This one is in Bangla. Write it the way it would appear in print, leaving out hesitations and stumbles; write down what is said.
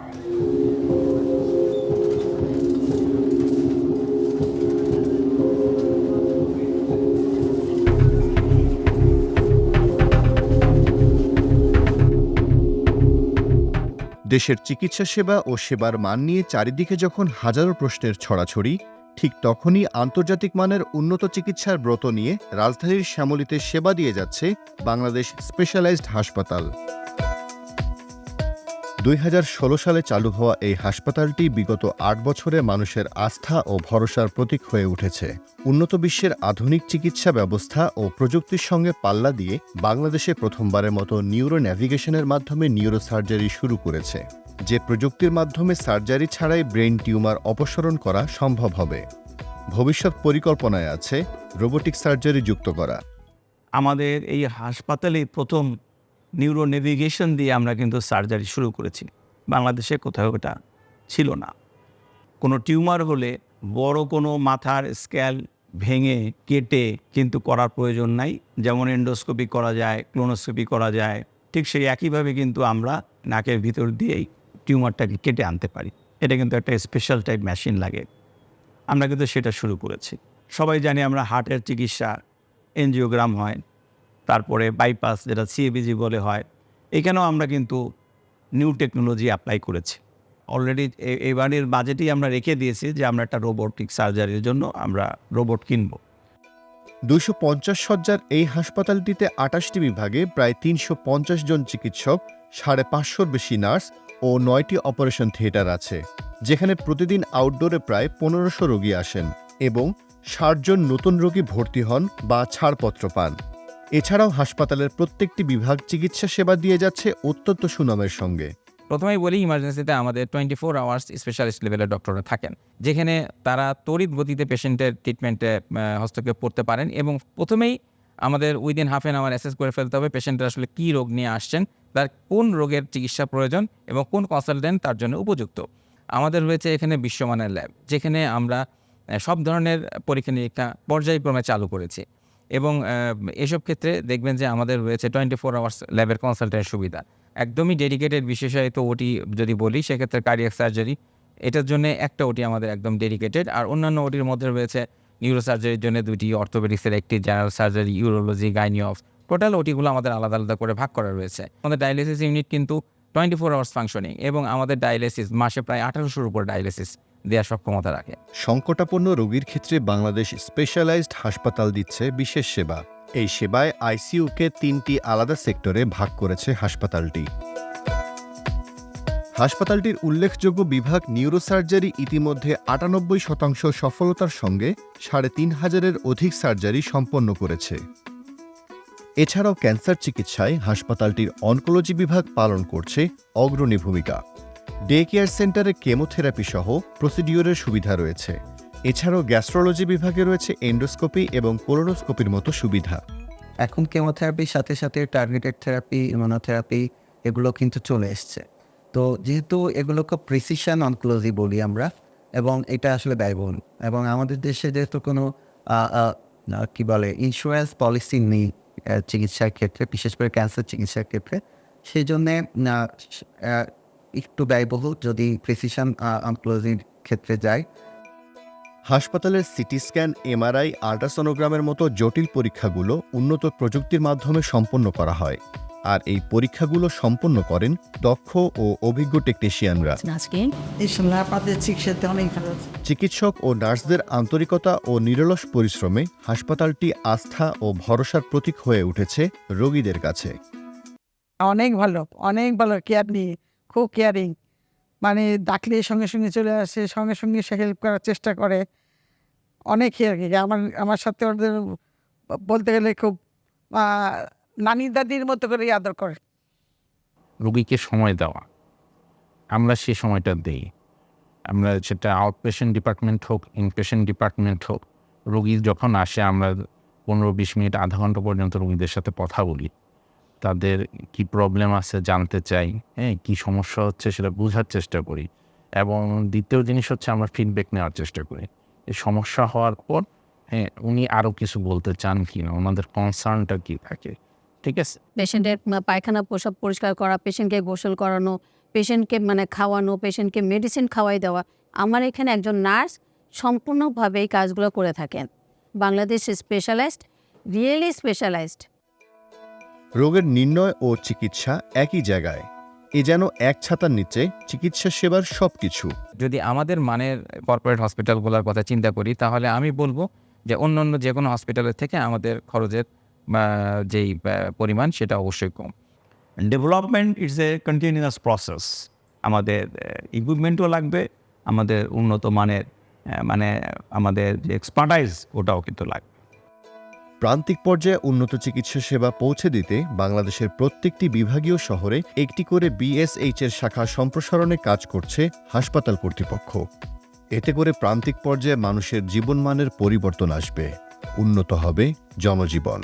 দেশের চিকিৎসা সেবা ও সেবার মান নিয়ে চারিদিকে যখন হাজারো প্রশ্নের ছড়াছড়ি, ঠিক তখনই আন্তর্জাতিক মানের উন্নত চিকিৎসার ব্রত নিয়ে রাজধানীর শ্যামলীতে সেবা দিয়ে যাচ্ছে বাংলাদেশ স্পেশালাইজড হাসপাতাল। 2016 সালে চালু হওয়া এই হাসপাতালটি বিগত 8 বছরে মানুষের আস্থা ও ভরসার প্রতীক হয়ে উঠেছে। উন্নত বিশ্বের আধুনিক চিকিৎসা ব্যবস্থা ও প্রযুক্তির সঙ্গে পাল্লা দিয়ে বাংলাদেশে প্রথমবারের মতো নিউরো ন্যাভিগেশনের মাধ্যমে নিউরোসার্জারি শুরু করেছে, যে প্রযুক্তির মাধ্যমে সার্জারি ছাড়াই ব্রেন টিউমার অপসারণ করা সম্ভব হবে। ভবিষ্যৎ পরিকল্পনায় আছে রোবোটিক সার্জারি যুক্ত করা। আমাদের এই হাসপাতালে প্রথম নিউরো নেভিগেশন দিয়ে আমরা কিন্তু সার্জারি শুরু করেছি। বাংলাদেশে কোথাও এটা ছিল না। কোনো টিউমার হলে বড় কোনো মাথার স্ক্যাল ভেঙে কেটে কিন্তু করার প্রয়োজন নাই। যেমন এন্ডোস্কোপি করা যায়, ক্লোনোস্কোপি করা যায়, ঠিক সেই একইভাবে কিন্তু আমরা নাকের ভিতর দিয়েই টিউমারটাকে কেটে আনতে পারি। এটা কিন্তু একটা স্পেশাল টাইপ মেশিন লাগে। আমরা কিন্তু সেটা শুরু করেছি। সবাই জানি আমরা হার্টের চিকিৎসা, এনজিওগ্রাম হয়, তারপরে বাইপাস যেটা সিএবিজি বলে হয়, এখানেও আমরা কিন্তু নিউ টেকনোলজি অ্যাপ্লাই করেছি। অলরেডি এবারের বাজেটেই আমরা রেখে দিয়েছি যে আমরা একটা রোবোটিক সার্জারির জন্য আমরা রোবট কিনব। 250 শয্যার এই হাসপাতালটিতে 28টি বিভাগে প্রায় 350 জন চিকিৎসক, 550-র বেশি নার্স ও 9টি অপারেশন থিয়েটার আছে, যেখানে প্রতিদিন আউটডোরে প্রায় 1500 রোগী আসেন এবং 60 জন নতুন রোগী ভর্তি হন বা ছাড়পত্র পান। এছাড়াও হাসপাতালের প্রত্যেকটি বিভাগ চিকিৎসা সেবা দিয়ে যাচ্ছে অত্যন্ত সুনামের সঙ্গে। প্রথমেই বলি, ইমার্জেন্সিতে আমাদের 24 আওয়ার্স স্পেশালিস্ট লেভেলের ডক্টররা থাকেন, যেখানে তারা তড়িৎ গতিতে পেশেন্টের ট্রিটমেন্টে হস্তক্ষেপ করতে পারেন এবং প্রথমেই আমাদের within half an hour assess করে ফেলতে হবে পেশেন্টের আসলে কী রোগ নিয়ে আসছেন, তার কোন রোগের চিকিৎসা প্রয়োজন এবং কোন কনসালটেন্ট তার জন্য উপযুক্ত। আমাদের রয়েছে এখানে বিশ্বমানের ল্যাব, যেখানে আমরা সব ধরনের পরীক্ষা নিরীক্ষা পর্যায়ক্রমে চালু করেছি এবং এসব ক্ষেত্রে দেখবেন যে আমাদের রয়েছে 24 আওয়ার্স ল্যাবের কনসালটেন্টের সুবিধা। একদমই ডেডিকেটেড বিশেষায়িত ওটি যদি বলি, সেক্ষেত্রে কার্ডিয়াক সার্জারি, এটার জন্য একটা ওটি আমাদের একদম ডেডিকেটেড। আর অন্যান্য ওটির মধ্যে রয়েছে নিউরো সার্জারির জন্য 2টি, অর্থোপেডিক্সের 1টি, general surgery, urology, gynae of, total ওটিগুলো আমাদের আলাদা আলাদা করে ভাগ করা রয়েছে। আমাদের ডায়ালিসিস ইউনিট কিন্তু 24 আওয়ার্স ফাংশনিং এবং আমাদের ডায়ালিসিস মাসে প্রায় 1800-র উপর ডায়ালিসিস দেওয়ার সক্ষমতা রাখে। সংকটাপন্ন রোগীর ক্ষেত্রে বাংলাদেশ স্পেশালাইজড হাসপাতাল দিচ্ছে বিশেষ সেবা। এই সেবায় আইসিইউকে 3টি আলাদা সেক্টরে ভাগ করেছে হাসপাতালটি। হাসপাতালটির উল্লেখযোগ্য বিভাগ নিউরোসার্জারি ইতিমধ্যে 98% সফলতার সঙ্গে 3500-এর অধিক সার্জারি সম্পন্ন করেছে। এছাড়াও ক্যান্সার চিকিৎসায় হাসপাতালটির অনকোলজি বিভাগ পালন করছে অগ্রণী ভূমিকা। ডে কেয়ার সেন্টারে কেমোথেরাপি সহ প্রসিডিওরের সুবিধা রয়েছে। এছাড়াও গ্যাস্ট্রোলজি বিভাগে রয়েছে এন্ডোস্কোপি এবং কোলোনোস্কোপির মতো সুবিধা। এখন কেমোথেরাপির সাথে সাথে টার্গেটেড থেরাপি, ইমিউনোথেরাপি এগুলো কিন্তু চলে এসছে। তো যেহেতু এগুলোকে প্রিসিশন অনকোলজি বলি আমরা, এবং এটা আসলে ব্যয়বহুল, এবং আমাদের দেশে যেহেতু কোনো কি বলে ইন্স্যুরেন্স পলিসি নেই চিকিৎসার ক্ষেত্রে, বিশেষ করে ক্যান্সার চিকিৎসার ক্ষেত্রে, সেই জন্যে একটু ব্যয়বহুল যদি প্রিসিশন অনকোলজির ক্ষেত্রে যায়। হাসপাতালের সিটি স্ক্যান, এমআরআই, আল্ট্রাসোনোগ্রামের মতো জটিল পরীক্ষাগুলো উন্নত প্রযুক্তির মাধ্যমে সম্পন্ন করা হয়, আর এই পরীক্ষাগুলো সম্পন্ন করেন দক্ষ ও অভিজ্ঞ টেকনিশিয়ানরা। চিকিৎসক ও নার্সদের আন্তরিকতা ও নিরলস পরিশ্রমে হাসপাতালটি আস্থা ও ভরসার প্রতীক হয়ে উঠেছে রোগীদের কাছে। অনেক ভালো, অনেক ভালো কেয়ার নিয়ে, খুব কেয়ারিং, মানে ডাকলে সঙ্গে সঙ্গে চলে আসে, সঙ্গে সঙ্গে সে হেল্প করার চেষ্টা করে, অনেক কেয়ার। আমার সাথে ওদের বলতে গেলে খুব নানি দাদির মতো করে আদর করে। রোগীকে সময় দেওয়া, আমরা সে সময়টা দেই। আমরা সেটা আউটপেশেন্ট ডিপার্টমেন্ট হোক, ইনপেশেন্ট ডিপার্টমেন্ট হোক, রোগী যখন আসে আমরা 15-20 মিনিট, আধা ঘন্টা পর্যন্ত রোগীদের সাথে কথা বলি, তাদের কি প্রবলেম আছে জানতে চাই, কি সমস্যা হচ্ছে সেটা বোঝার চেষ্টা করি, এবং দ্বিতীয় জিনিস হচ্ছে আমরা ফিডব্যাক নেওয়ার চেষ্টা করি। এই সমস্যা হওয়ার পর উনি আরও কিছু বলতে চান কি না, ওনাদের কনসার্নটা কি থাকে, ঠিক আছে। পেশেন্টের পায়খানা, প্রস্রাব পরিষ্কার করা, পেশেন্টকে গোসল করানো, পেশেন্টকে মানে খাওয়ানো, পেশেন্টকে মেডিসিন খাওয়াই দেওয়া, আমার এখানে একজন নার্স সম্পূর্ণভাবে এই কাজগুলো করে থাকেন। Bangladesh specialised, really specialised. রোগের নির্ণয় ও চিকিৎসা একই জায়গায়, এ যেন এক ছাতার নিচে চিকিৎসা সেবার সবকিছু। যদি আমাদের মানের কর্পোরেট হসপিটালগুলোর কথা চিন্তা করি, তাহলে আমি বলবো যে অন্য যে কোনো হসপিটালের থেকে আমাদের খরচের যেই পরিমাণ সেটা অবশ্যই কম। Development it's a continuous process. আমাদের ইকুইপমেন্টও লাগবে, আমাদের উন্নত মানের মানে আমাদের যে এক্সপার্টাইজ ওটাও কিন্তু লাগবে। প্রান্তিক পর্যায়ে উন্নত চিকিৎসা সেবা পৌঁছে দিতে বাংলাদেশের প্রত্যেকটি বিভাগীয় শহরে একটি করে BSH এর শাখা সম্প্রসারণে কাজ করছে হাসপাতাল কর্তৃপক্ষ। এতে করে প্রান্তিক পর্যায়ে মানুষের জীবনমানের পরিবর্তন আসবে, উন্নত হবে জনজীবন।